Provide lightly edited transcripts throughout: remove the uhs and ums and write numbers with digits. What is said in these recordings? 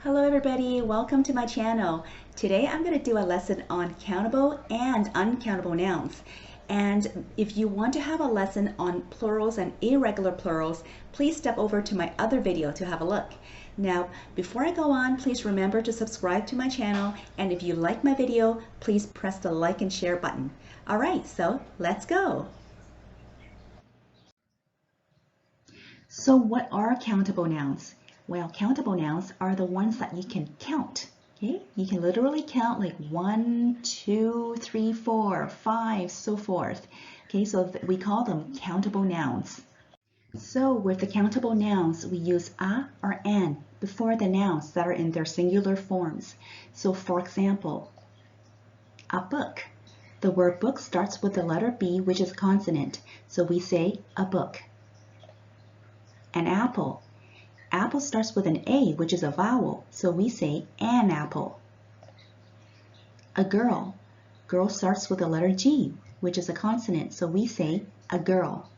Hello everybody, welcome to my channel. Today I'm going to do a lesson on countable and uncountable nouns. And if you want to have a lesson on plurals and irregular plurals, please step over to my other video to have a look. Now, before I go on, please remember to subscribe to my channel, and if you like my video, please press the like and share button. Alright, so let's go. So what are countable nouns? Well, countable nouns are the ones that you can count. Okay, you can literally count like 1, 2, 3, 4, 5, so forth. Okay, so we call them countable nouns. So with the countable nouns, we use a or an before the nouns that are in their singular forms. So for example, a book. The word book starts with the letter B, which is a consonant. So we say a book. An apple. Apple starts with an A, which is a vowel, so we say an apple. A girl. Girl starts with the letter G, which is a consonant, so we say a girl.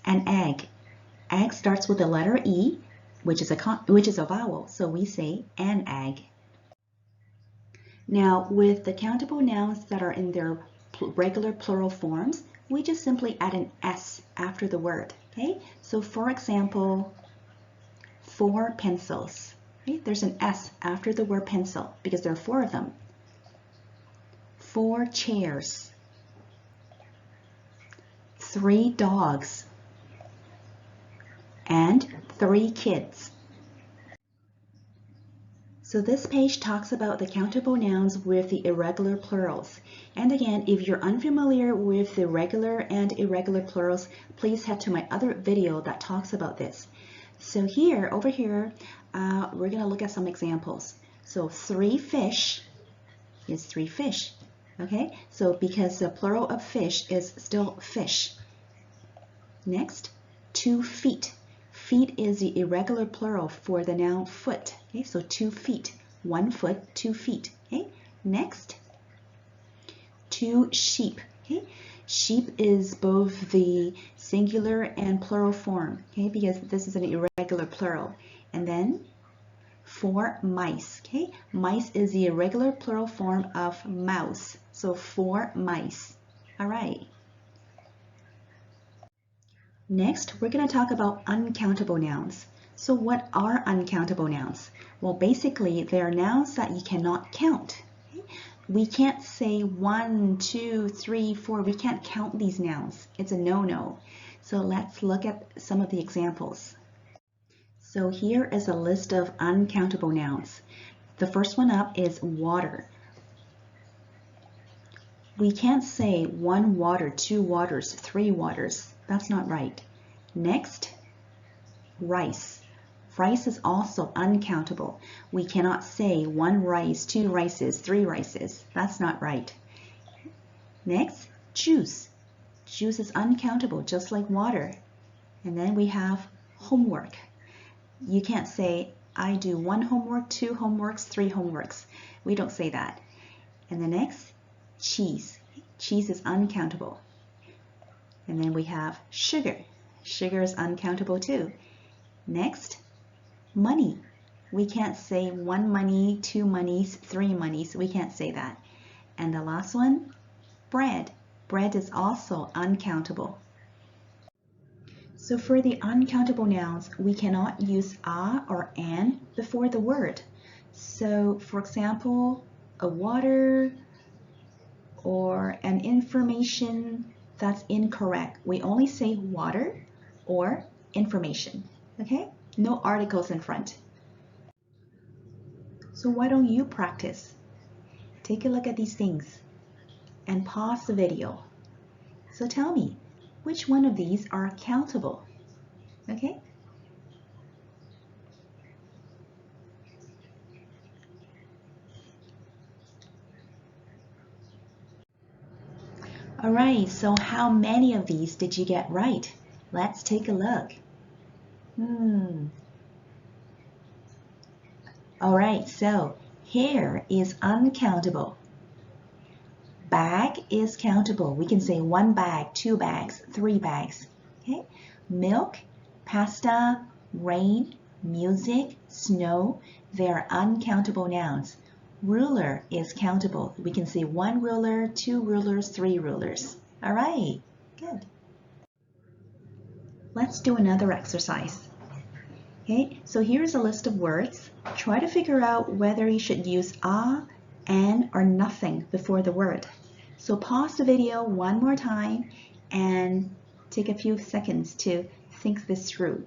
An egg. Egg starts with the letter E, which is a vowel, so we say an egg. Now, with the countable nouns that are in their regular plural forms, we just simply add an S after the word. Okay, so for example, 4 pencils. Okay? There's an S after the word pencil because there are 4 of them. 4 chairs. 3 dogs. And 3 kids. So this page talks about the countable nouns with the irregular plurals. And again, if you're unfamiliar with the regular and irregular plurals, please head to my other video that talks about this. So over here, we're going to look at some examples. So 3 fish is 3 fish. Okay, so because the plural of fish is still fish. Next, 2 feet. Feet is the irregular plural for the noun foot. Okay, so 2 feet. 1 foot, 2 feet. Okay, next, 2 sheep. Okay, sheep is both the singular and plural form. Okay, because this is an irregular plural. And then 4 mice. Okay, mice is the irregular plural form of mouse. So 4 mice. All right. Next, we're going to talk about uncountable nouns. So what are uncountable nouns? Well, basically, they are nouns that you cannot count. Okay? We can't say 1, 2, 3, 4. We can't count these nouns. It's a no-no. So let's look at some of the examples. So here is a list of uncountable nouns. The first one up is water. We can't say 1 water, 2 waters, 3 waters. That's not right. Next, rice. Rice is also uncountable. We cannot say 1 rice, 2 rices, 3 rices. That's not right. Next, juice. Juice is uncountable, just like water. And then we have homework. You can't say, I do 1 homework, 2 homeworks, 3 homeworks. We don't say that. And the next, cheese. Cheese is uncountable. And then we have sugar. Sugar is uncountable too. Next, money. We can't say 1 money, 2 monies, 3 monies. We can't say that. And the last one, bread. Bread is also uncountable. So for the uncountable nouns, we cannot use a or an before the word. So for example, a water or an information, that's incorrect. We only say water or information, okay? No articles in front. So why don't you practice? Take a look at these things and pause the video. So tell me, which one of these are countable, okay? All right, so how many of these did you get right? Let's take a look. All right, so hair is uncountable. Bag is countable. We can say 1 bag, 2 bags, 3 bags. Okay? Milk, pasta, rain, music, snow, they are uncountable nouns. Ruler is countable. We can say 1 ruler, 2 rulers, 3 rulers. All right, good. Let's do another exercise. Okay, so here's a list of words. Try to figure out whether you should use a, an, or nothing before the word. So pause the video one more time and take a few seconds to think this through.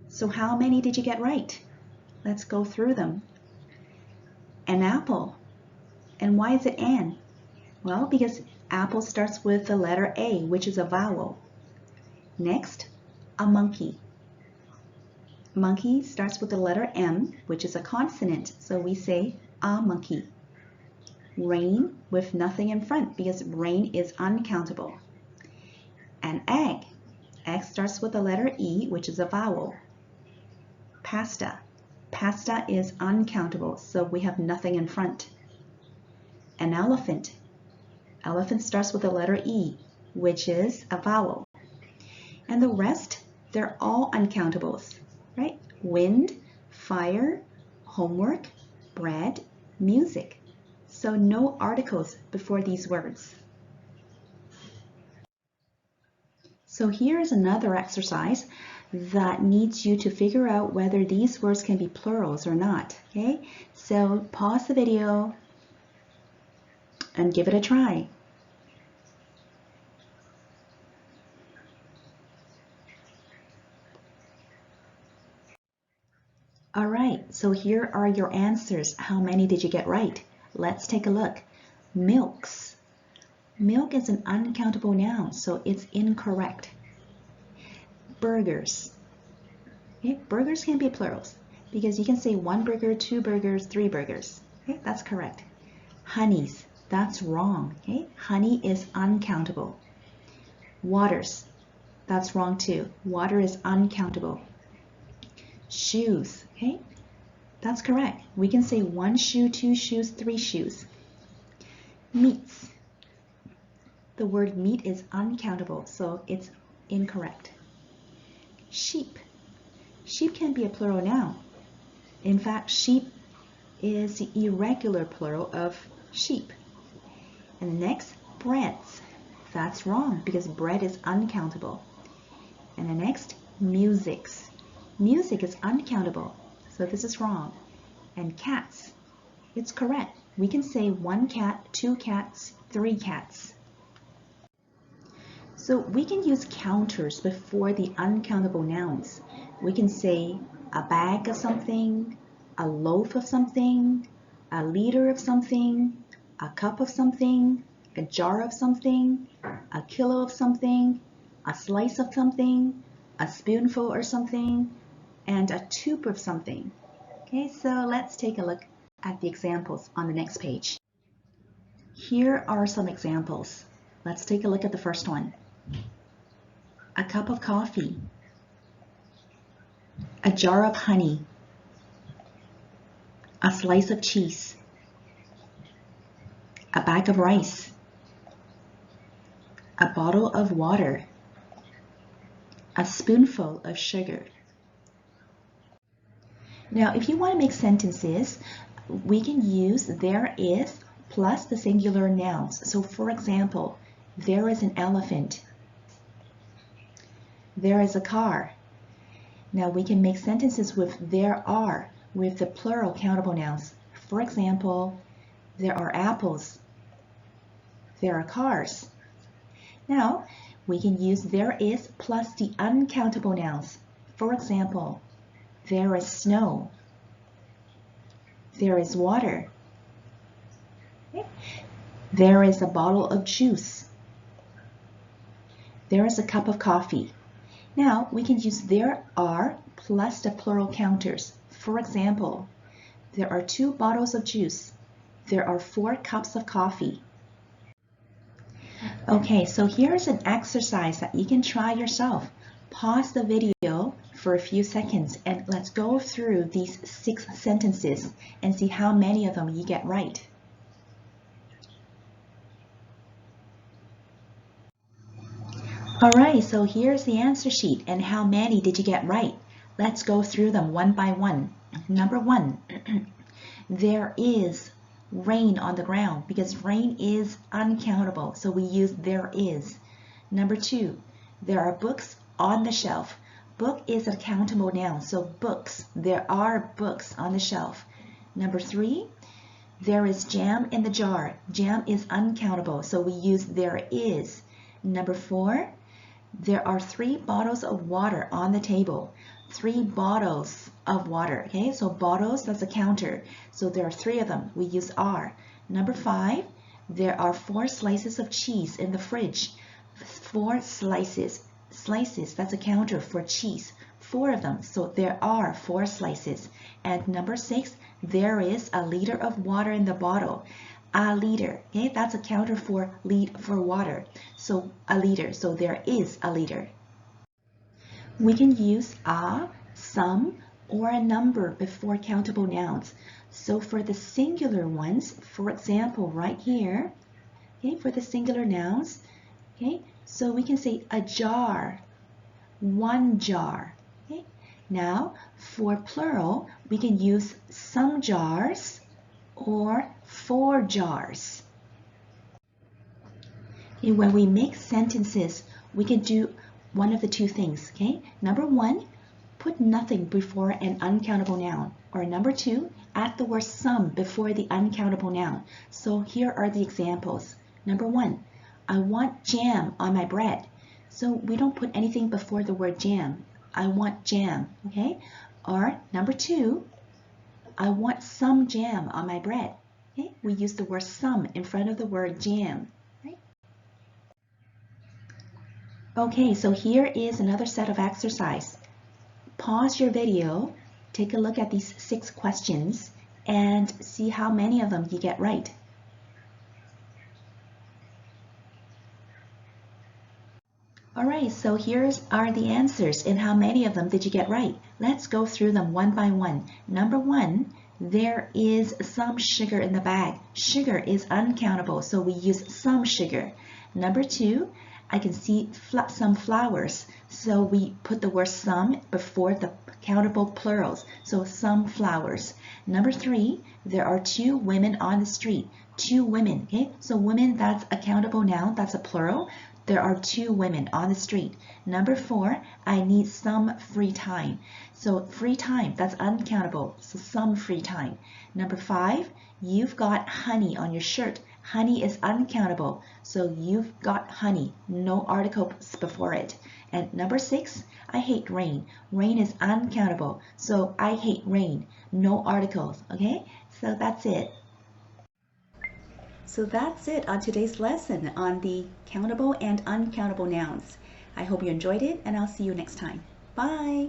So how many did you get right? Let's go through them. An apple. And why is it an? Well, because apple starts with the letter A, which is a vowel. Next, a monkey. Monkey starts with the letter M, which is a consonant, so we say a monkey. Rain with nothing in front because rain is uncountable. An egg. Egg starts with the letter E, which is a vowel. Pasta. Pasta is uncountable, so we have nothing in front. An elephant. Elephant starts with the letter E, which is a vowel. And the rest, they're all uncountables, right? Wind, fire, homework, bread, music. So no articles before these words. So here's another exercise that needs you to figure out whether these words can be plurals or not, okay? So pause the video and give it a try. All right, so here are your answers. How many did you get right? Let's take a look. Milks. Milk is an uncountable noun, so it's incorrect. Burgers. Okay, burgers can be plurals because you can say 1 burger, 2 burgers, 3 burgers. Okay, that's correct. Honeys. That's wrong. Okay, honey is uncountable. Waters. That's wrong too. Water is uncountable. Shoes. Okay, that's correct. We can say 1 shoe, 2 shoes, 3 shoes. Meats. The word meat is uncountable, so it's incorrect. Sheep. Sheep can be a plural noun. In fact, sheep is the irregular plural of sheep. And next, breads. That's wrong because bread is uncountable. And the next, musics. Music is uncountable, so this is wrong. And cats. It's correct. We can say 1 cat, 2 cats, 3 cats. So we can use counters before the uncountable nouns. We can say a bag of something, a loaf of something, a liter of something, a cup of something, a jar of something, a kilo of something, a slice of something, a spoonful or something, and a tube of something. Okay, so let's take a look at the examples on the next page. Here are some examples. Let's take a look at the first one. A cup of coffee, a jar of honey, a slice of cheese, a bag of rice, a bottle of water, a spoonful of sugar. Now, if you want to make sentences, we can use there is plus the singular nouns. So for example, there is an elephant. There is a car. Now we can make sentences with there are with the plural countable nouns. For example, there are apples. There are cars. Now we can use there is plus the uncountable nouns. For example, there is snow. There is water. Okay. There is a bottle of juice. There is a cup of coffee. Now we can use there are plus the plural counters. For example, there are 2 bottles of juice. There are 4 cups of coffee. Okay, so here's an exercise that you can try yourself. Pause the video for a few seconds and let's go through these 6 sentences and see how many of them you get right. All right, so here's the answer sheet, and how many did you get right? Let's go through them one by one. Number 1, there is rain on the ground, because rain is uncountable, so we use there is. Number 2, there are books on the shelf. Book is a countable noun, so books, there are books on the shelf. Number 3, there is jam in the jar. Jam is uncountable, so we use there is. Number 4, there are 3 bottles of water on the table. 3 bottles of water, okay? So bottles, that's a counter. So there are 3 of them. We use are. Number 5, there are 4 slices of cheese in the fridge. 4 slices. Slices, that's a counter for cheese. 4 of them. So there are 4 slices. And number 6, there is a liter of water in the bottle. A liter, okay? That's a counter for water. So a liter, so there is a liter. We can use a, some, or a number before countable nouns. So for the singular ones, for example, right here, okay, for the singular nouns, okay, so we can say a jar, 1 jar, okay? Now, for plural, we can use some jars or 4 jars. Okay, when we make sentences, we can do one of the 2 things, okay? Number 1, put nothing before an uncountable noun. Or number 2, add the word some before the uncountable noun. So here are the examples. Number 1, I want jam on my bread. So we don't put anything before the word jam. I want jam, okay? Or number 2, I want some jam on my bread. Okay? We use the word some in front of the word jam. Right? Okay, so here is another set of exercise. Pause your video, take a look at these 6 questions, and see how many of them you get right. Alright, so here are the answers, and how many of them did you get right? Let's go through them one by one. Number 1, there is some sugar in the bag. Sugar is uncountable, so we use some sugar. Number 2, I can see some flowers, so we put the word some before the countable plurals, so some flowers. Number 3, there are 2 women on the street. 2 women, okay? So women, that's a countable noun, that's a plural. There are 2 women on the street. Number 4, I need some free time. So free time, that's uncountable, so some free time. Number 5, you've got honey on your shirt. Honey is uncountable, so you've got honey, no articles before it. And number 6, I hate rain. Rain is uncountable, so I hate rain, no articles, okay? So that's it. So that's it on today's lesson on the countable and uncountable nouns. I hope you enjoyed it, and I'll see you next time. Bye!